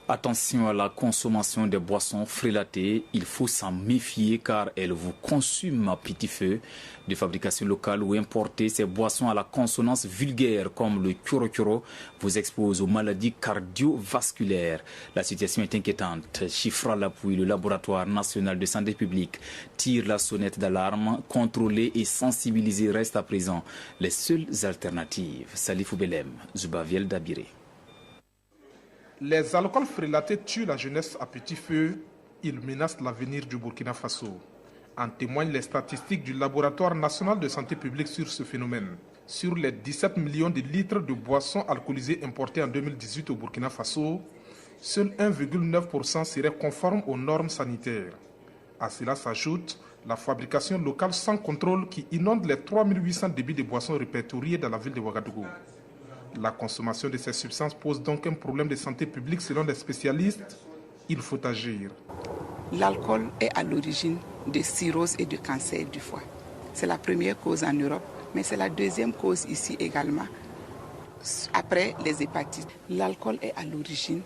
Attention à la consommation des boissons frélatées, il faut s'en méfier car elles vous consument à petit feu. De fabrication locale ou importée, ces boissons à la consonance vulgaire comme le kuro-kuro vous exposent aux maladies cardiovasculaires. La situation est inquiétante. Chiffre à l'appui, le laboratoire national de santé publique tire la sonnette d'alarme. Contrôler et sensibiliser restent à présent les seules alternatives. Salifou Belem, Zubaviel Dabiré. Les alcools frélatés tuent la jeunesse à petit feu. Ils menacent l'avenir du Burkina Faso. En témoignent les statistiques du laboratoire national de santé publique sur ce phénomène. Sur les 17 millions de litres de boissons alcoolisées importées en 2018 au Burkina Faso, seul 1,9% seraient conformes aux normes sanitaires. À cela s'ajoute la fabrication locale sans contrôle qui inonde les 3800 débits de boissons répertoriés dans la ville de Ouagadougou. La consommation de ces substances pose donc un problème de santé publique selon les spécialistes. Il faut agir. L'alcool est à l'origine de cirrhose et de cancer du foie. C'est la première cause en Europe, mais c'est la deuxième cause ici également, après les hépatites. L'alcool est à l'origine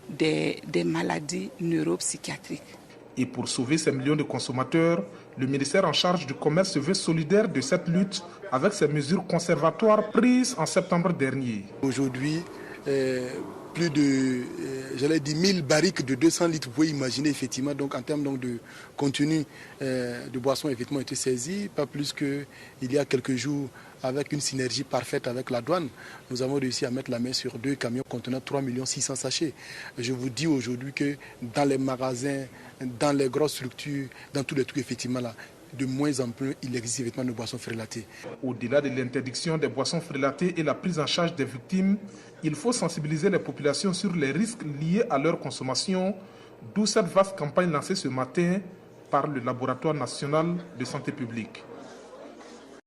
des maladies neuropsychiatriques. Et pour sauver ces millions de consommateurs, le ministère en charge du commerce se veut solidaire de cette lutte avec ces mesures conservatoires prises en septembre dernier. Aujourd'hui, plus de 1000 barriques de 200 litres, vous pouvez imaginer effectivement, donc en termes donc, de contenu de boissons effectivement été saisies, pas plus qu'il y a quelques jours avec une synergie parfaite avec la douane. Nous avons réussi à mettre la main sur 2 camions contenant 3 600 000 sachets. Je vous dis aujourd'hui que dans les magasins, dans les grosses structures, dans tous les trucs effectivement là, de moins en plus, il existe effectivement de boissons frélatées. Au-delà de l'interdiction des boissons frélatées et la prise en charge des victimes, il faut sensibiliser les populations sur les risques liés à leur consommation, d'où cette vaste campagne lancée ce matin par le Laboratoire national de santé publique.